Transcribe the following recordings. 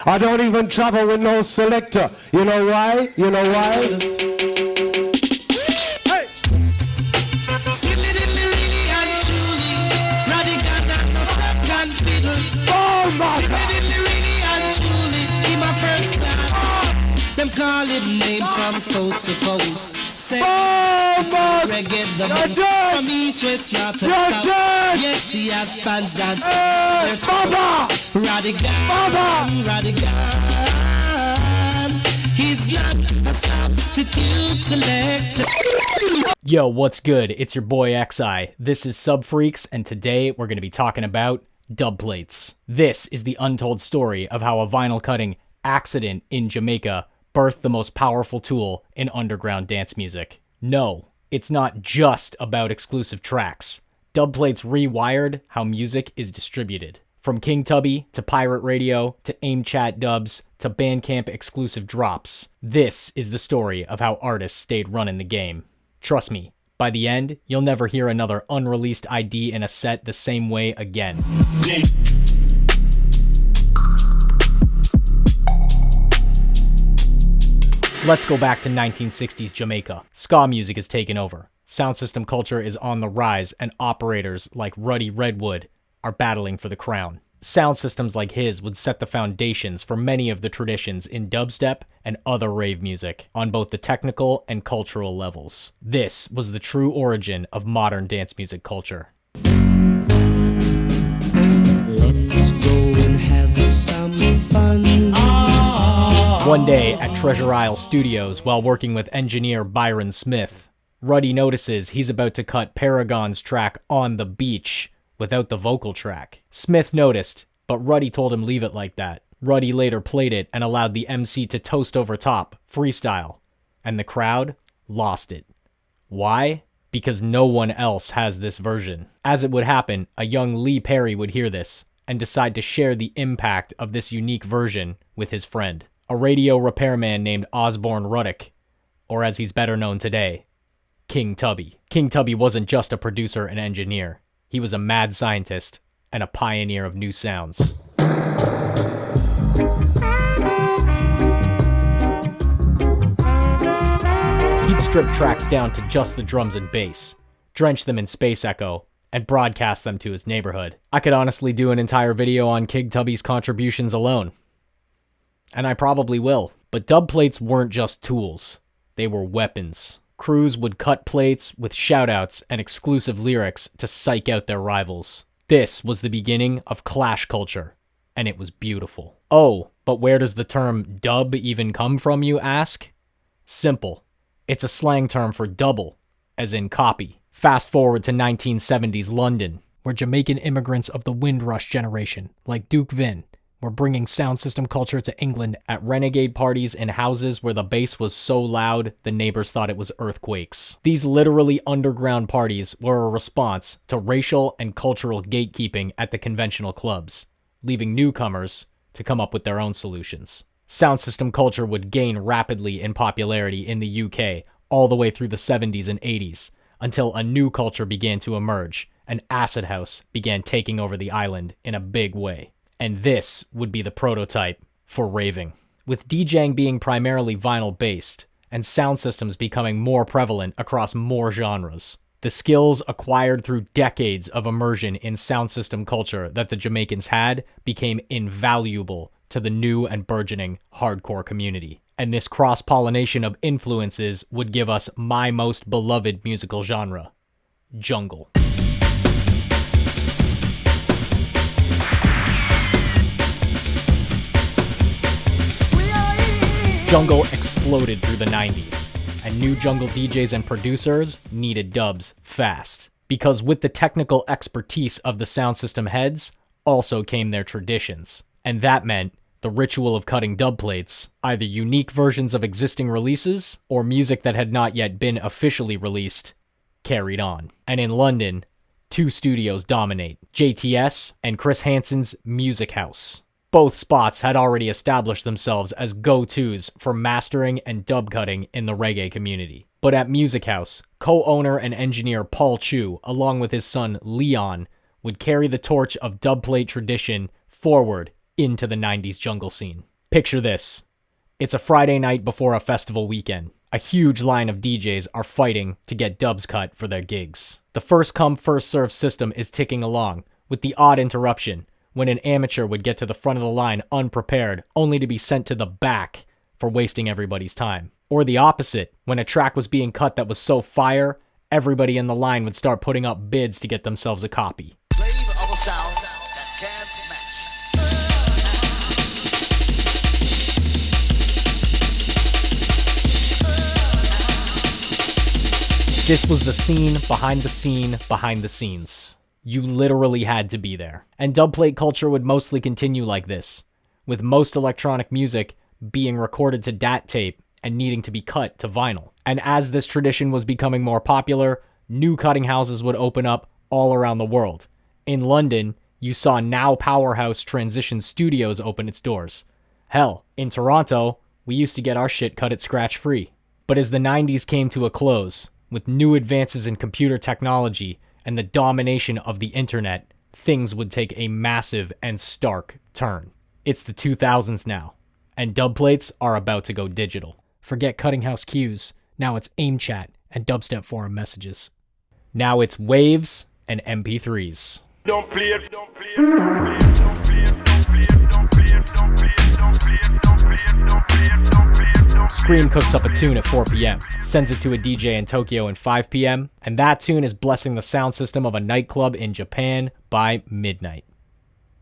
I don't even travel with no selector. You know why? You know why? Hey! Oh my God! Them call it name from coast to coast. Say reggae the most from east, west, north to south. Yes, he has fans dance. Radical, he's not a substitute selector. Yo, what's good? It's your boy XI. This is Sub Freaks, and today we're going to be talking about dub plates. This is the untold story of how a vinyl cutting accident in Jamaica birthed the most powerful tool in underground dance music. No, it's not just about exclusive tracks. Dub plates rewired how music is distributed. From King Tubby to pirate radio to AIM chat dubs to Bandcamp exclusive drops. This is the story of how artists stayed running the game. Trust me, by the end, you'll never hear another unreleased ID in a set the same way again. Let's go back to 1960s Jamaica. Ska music is taken over. Sound system culture is on the rise, and operators like Ruddy Redwood are battling for the crown. Sound systems like his would set the foundations for many of the traditions in dubstep and other rave music on both the technical and cultural levels. This was the true origin of modern dance music culture. Let's go and have some fun. One day at Treasure Isle Studios, while working with engineer Byron Smith, Ruddy notices he's about to cut Paragon's track On the Beach without the vocal track. Smith noticed, but Ruddy told him leave it like that. Ruddy later played it and allowed the MC to toast over top, freestyle, and the crowd lost it. Why? Because no one else has this version. As it would happen, a young Lee Perry would hear this and decide to share the impact of this unique version with his friend, a radio repairman named Osborne Ruddock, or as he's better known today, King Tubby. King Tubby wasn't just a producer and engineer. He was a mad scientist and a pioneer of new sounds. He'd strip tracks down to just the drums and bass, drench them in space echo, and broadcast them to his neighborhood. I could honestly do an entire video on King Tubby's contributions alone. And I probably will. But dub plates weren't just tools. They were weapons. Crews would cut plates with shoutouts and exclusive lyrics to psych out their rivals. This was the beginning of clash culture, and it was beautiful. Oh, but where does the term dub even come from, you ask? Simple. It's a slang term for double, as in copy. Fast forward to 1970s London, where Jamaican immigrants of the Windrush generation, like Duke Vin, were bringing sound system culture to England at renegade parties in houses where the bass was so loud the neighbors thought it was earthquakes. These literally underground parties were a response to racial and cultural gatekeeping at the conventional clubs, leaving newcomers to come up with their own solutions. Sound system culture would gain rapidly in popularity in the UK all the way through the 70s and 80s, until a new culture began to emerge, and acid house began taking over the island in a big way. And this would be the prototype for raving. With DJing being primarily vinyl-based, and sound systems becoming more prevalent across more genres, the skills acquired through decades of immersion in sound system culture that the Jamaicans had became invaluable to the new and burgeoning hardcore community. And this cross-pollination of influences would give us my most beloved musical genre, jungle. Jungle exploded through the 90s, and new jungle DJs and producers needed dubs fast. Because with the technical expertise of the sound system heads, also came their traditions. And that meant the ritual of cutting dub plates, either unique versions of existing releases, or music that had not yet been officially released, carried on. And in London, two studios dominate, JTS and Chris Hansen's Music House. Both spots had already established themselves as go-tos for mastering and dub cutting in the reggae community. But at Music House, co-owner and engineer Paul Chu, along with his son Leon, would carry the torch of dubplate tradition forward into the 90s jungle scene. Picture this. It's a Friday night before a festival weekend. A huge line of DJs are fighting to get dubs cut for their gigs. The first come, first served system is ticking along, with the odd interruption when an amateur would get to the front of the line unprepared, only to be sent to the back for wasting everybody's time. Or the opposite, when a track was being cut that was so fire, everybody in the line would start putting up bids to get themselves a copy. Flavor of a sound that can't match. This was the scene behind the scene behind the scenes. You literally had to be there. And dubplate culture would mostly continue like this, with most electronic music being recorded to DAT tape and needing to be cut to vinyl. And as this tradition was becoming more popular, new cutting houses would open up all around the world. In London, you saw now powerhouse Transition Studios open its doors. Hell, in Toronto, we used to get our shit cut at scratch free. But as the 90s came to a close, with new advances in computer technology and the domination of the internet, things would take a massive and stark turn. It's the 2000s now, and dubplates are about to go digital. Forget cutting house cues, now it's AIM chat and dubstep forum messages. Now it's waves and MP3s. Don't play it, don't play it, don't play it, don't play it, don't play it, don't play it, don't play it, don't play it, don't play it, don't play it, don't play it, don't. Scream cooks up a tune at 4 p.m., sends it to a DJ in Tokyo at 5 p.m., and that tune is blessing the sound system of a nightclub in Japan by midnight.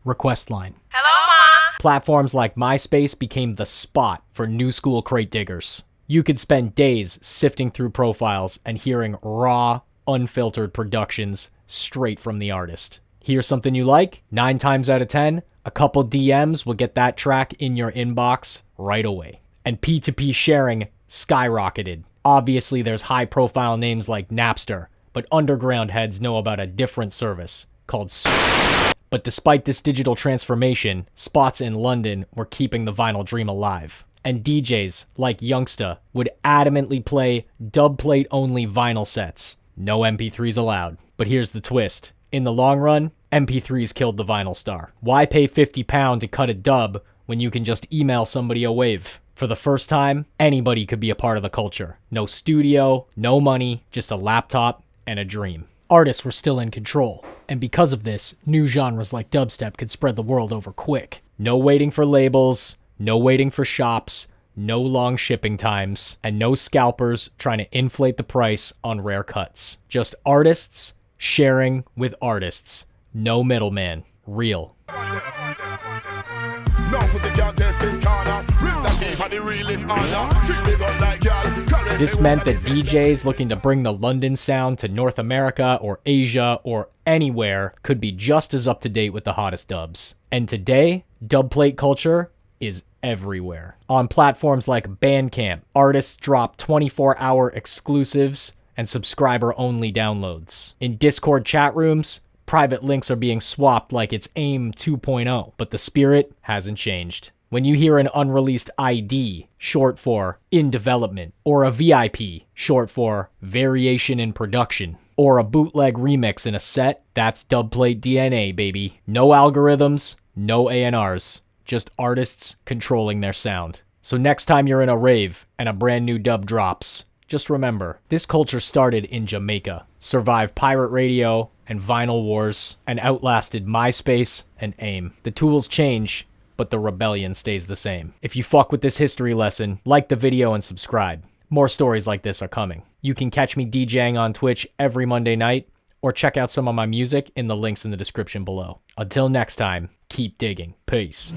Request line. Hello, Ma. Platforms like MySpace became the spot for new school crate diggers. You could spend days sifting through profiles and hearing raw, unfiltered productions straight from the artist. Hear something you like? 9 times out of 10, a couple DMs will get that track in your inbox right away. And P2P sharing skyrocketed. Obviously, there's high-profile names like Napster, but underground heads know about a different service called But despite this digital transformation, spots in London were keeping the vinyl dream alive. And DJs like Youngsta would adamantly play dubplate-only vinyl sets. No MP3s allowed. But here's the twist. In the long run, MP3s killed the vinyl star. Why pay £50 to cut a dub when you can just email somebody a wave? For the first time, anybody could be a part of the culture. No studio, no money, just a laptop and a dream. Artists were still in control, and because of this, new genres like dubstep could spread the world over quick. No waiting for labels, no waiting for shops, no long shipping times, and no scalpers trying to inflate the price on rare cuts. Just artists sharing with artists. No middleman. Real. This meant that DJs looking to bring the London sound to North America or Asia or anywhere could be just as up to date with the hottest dubs. And today, dubplate culture is everywhere. On platforms like Bandcamp, artists drop 24-hour exclusives and subscriber-only downloads. In Discord chat rooms, private links are being swapped like it's AIM 2.0, but the spirit hasn't changed. When you hear an unreleased ID, short for in development, or a VIP, short for variation in production, or a bootleg remix in a set, that's dubplate DNA, baby. No algorithms, no A&Rs, just artists controlling their sound. So next time you're in a rave and a brand new dub drops, just remember, this culture started in Jamaica, survived pirate radio and vinyl wars, and outlasted MySpace and AIM. The tools change, but the rebellion stays the same. If you fuck with this history lesson, like the video and subscribe. More stories like this are coming. You can catch me DJing on Twitch every Monday night, or check out some of my music in the links in the description below. Until next time, keep digging. Peace.